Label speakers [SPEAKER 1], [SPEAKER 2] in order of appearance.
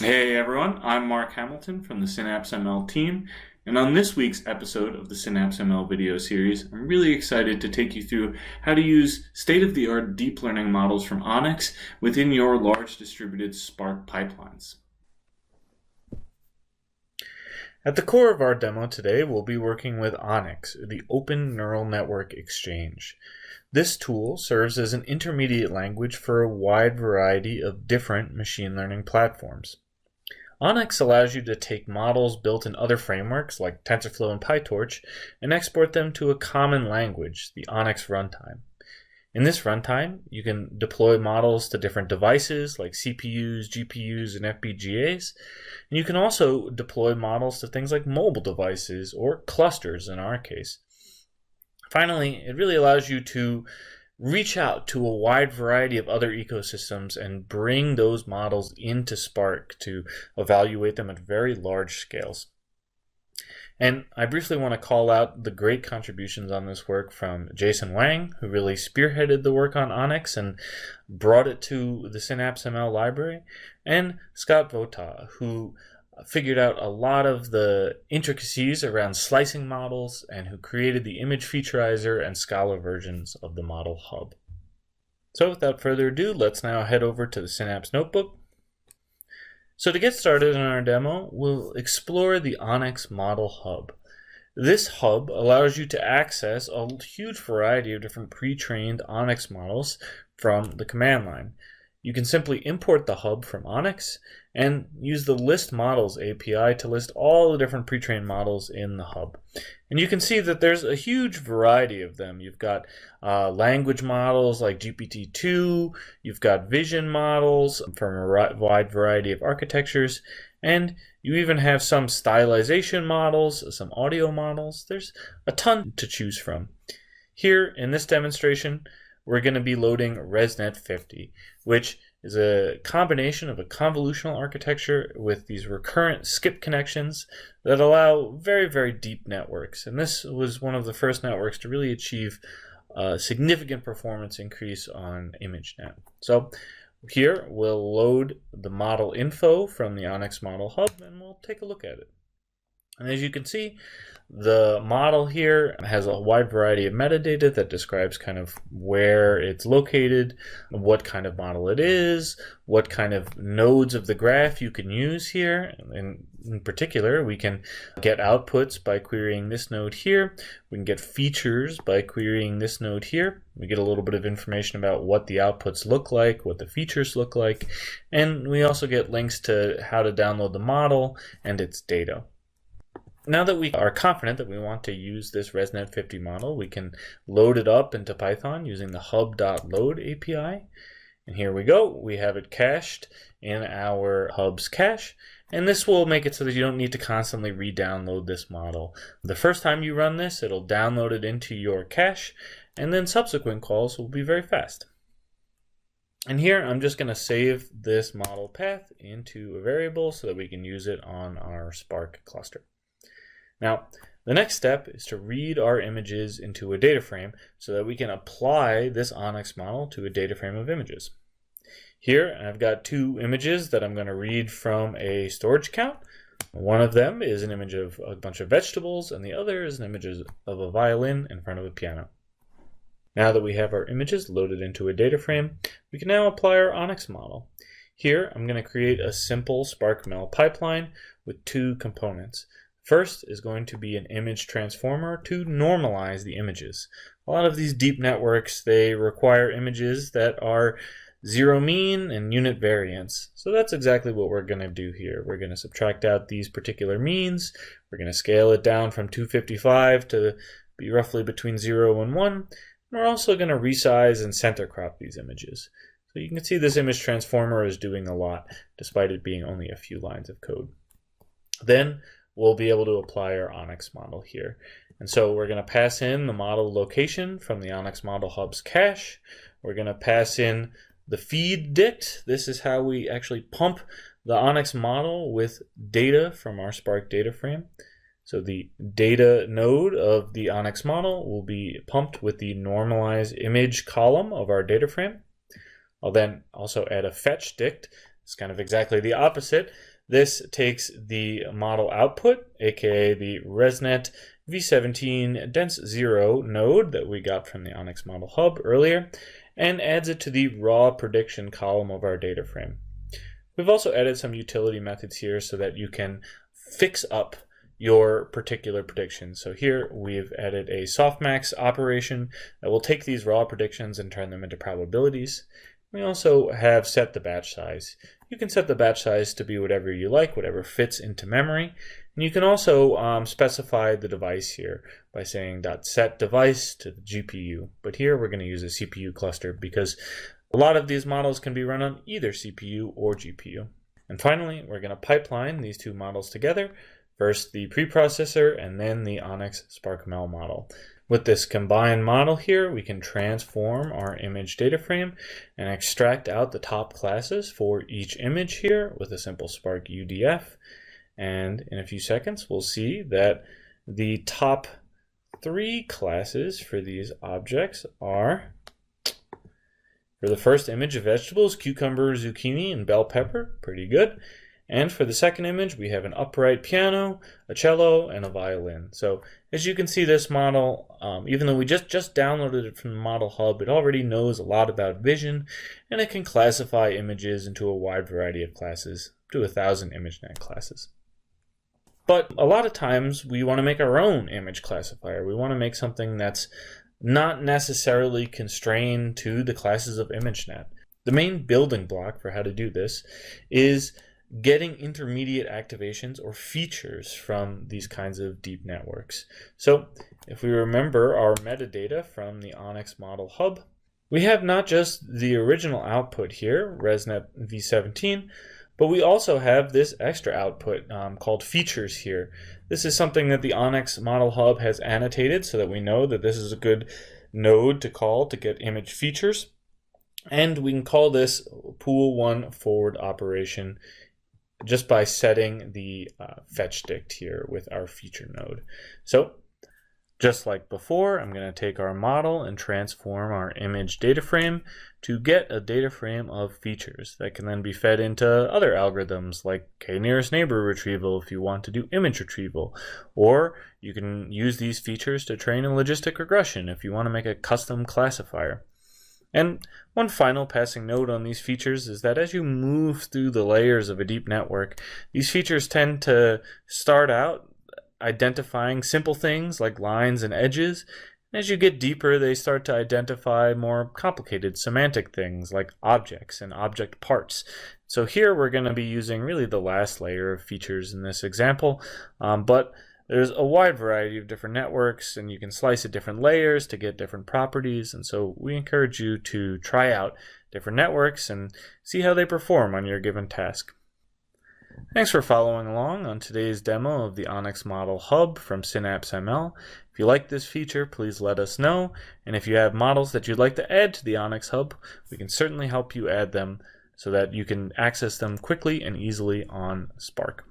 [SPEAKER 1] Hey everyone, I'm Mark Hamilton from the Synapse ML team, and on this week's episode of the Synapse ML video series, I'm really excited to take you through how to use state-of-the-art deep learning models from ONNX within your large distributed Spark pipelines. At the core of our demo today, we'll be working with ONNX, the Open Neural Network Exchange. This tool serves as an intermediate language for a wide variety of different machine learning platforms. ONNX allows you to take models built in other frameworks like TensorFlow and PyTorch and export them to a common language, the ONNX runtime. In this runtime, you can deploy models to different devices like CPUs, GPUs, and FPGAs. And you can also deploy models to things like mobile devices or clusters in our case. Finally, it really allows you to reach out to a wide variety of other ecosystems and bring those models into Spark to evaluate them at very large scales. And I briefly want to call out the great contributions on this work from Jason Wang, who really spearheaded the work on ONNX and brought it to the Synapse ML library, and Scott Vota, who figured out a lot of the intricacies around slicing models and who created the image featurizer and Scala versions of the model hub. So without further ado, let's now head over to the Synapse notebook. So to get started in our demo, we'll explore the ONNX Model Hub. This hub allows you to access a huge variety of different pre-trained ONNX models from the command line. You can simply import the hub from ONNX and use the List Models API to list all the different pre-trained models in the hub. And you can see that there's a huge variety of them. You've got language models like GPT-2, you've got vision models from a wide variety of architectures, and you even have some stylization models, some audio models. There's a ton to choose from. Here in this demonstration, we're going to be loading ResNet 50, which is a combination of a convolutional architecture with these recurrent skip connections that allow very, very deep networks. And this was one of the first networks to really achieve a significant performance increase on ImageNet. So here we'll load the model info from the ONNX Model Hub and we'll take a look at it. And as you can see, the model here has a wide variety of metadata that describes kind of where it's located, what kind of model it is, what kind of nodes of the graph you can use here. And in particular, we can get outputs by querying this node here. We can get features by querying this node here. We get a little bit of information about what the outputs look like, what the features look like, and we also get links to how to download the model and its data. Now that we are confident that we want to use this ResNet 50 model, we can load it up into Python using the hub.load API. And here we go. We have it cached in our hub's cache. And this will make it so that you don't need to constantly re-download this model. The first time you run this, it'll download it into your cache, and then subsequent calls will be very fast. And here I'm just going to save this model path into a variable so that we can use it on our Spark cluster. Now, the next step is to read our images into a data frame so that we can apply this ONNX model to a data frame of images. Here, I've got two images that I'm going to read from a storage account. One of them is an image of a bunch of vegetables, and the other is an image of a violin in front of a piano. Now that we have our images loaded into a data frame, we can now apply our ONNX model. Here, I'm going to create a simple SparkML pipeline with two components. First is going to be an image transformer to normalize the images. A lot of these deep networks, they require images that are zero mean and unit variance. So that's exactly what we're going to do here. We're going to subtract out these particular means. We're going to scale it down from 255 to be roughly between 0 and 1. We're also going to resize and center crop these images. So you can see this image transformer is doing a lot, despite it being only a few lines of code. Then we'll be able to apply our ONNX model here. And so we're going to pass in the model location from the ONNX Model Hub's cache. We're going to pass in the feed dict. This is how we actually pump the ONNX model with data from our Spark data frame. So the data node of the ONNX model will be pumped with the normalized image column of our data frame. I'll then also add a fetch dict. It's kind of exactly the opposite. This takes the model output, aka the ResNet v17 dense 0 node that we got from the ONNX model hub earlier, and adds it to the raw prediction column of our data frame. We've also added some utility methods here so that you can fix up your particular predictions. So here we've added a softmax operation that will take these raw predictions and turn them into probabilities. We also have set the batch size. You can set the batch size to be whatever you like, whatever fits into memory. And you can also specify the device here by saying .set device to the GPU. But here we're going to use a CPU cluster because a lot of these models can be run on either CPU or GPU. And finally, we're going to pipeline these two models together. First the preprocessor and then the ONNX SparkML model. With this combined model here, we can transform our image data frame and extract out the top classes for each image here with a simple Spark UDF. And in a few seconds, we'll see that the top 3 classes for these objects are, for the first image of vegetables, cucumber, zucchini, and bell pepper. Pretty good. And for the second image, we have an upright piano, a cello, and a violin. So as you can see, this model, even though we just downloaded it from the Model Hub, it already knows a lot about vision, and it can classify images into a wide variety of classes, up to 1,000 ImageNet classes. But a lot of times, we want to make our own image classifier. We want to make something that's not necessarily constrained to the classes of ImageNet. The main building block for how to do this is getting intermediate activations or features from these kinds of deep networks. So if we remember our metadata from the ONNX model hub, we have not just the original output here, ResNet v17, but we also have this extra output called features here. This is something that the ONNX model hub has annotated so that we know that this is a good node to call to get image features. And we can call this pool one forward operation just by setting the fetch dict here with our feature node. So just like before, I'm going to take our model and transform our image data frame to get a data frame of features that can then be fed into other algorithms like k-nearest neighbor retrieval if you want to do image retrieval, or you can use these features to train a logistic regression if you want to make a custom classifier. And one final passing note on these features is that as you move through the layers of a deep network, these features tend to start out identifying simple things like lines and edges. And as you get deeper, they start to identify more complicated semantic things like objects and object parts. So here we're going to be using really the last layer of features in this example, but there's a wide variety of different networks, and you can slice at different layers to get different properties. And so we encourage you to try out different networks and see how they perform on your given task. Thanks for following along on today's demo of the ONNX Model Hub from Synapse ML. If you like this feature, please let us know. And if you have models that you'd like to add to the ONNX Hub, we can certainly help you add them so that you can access them quickly and easily on Spark.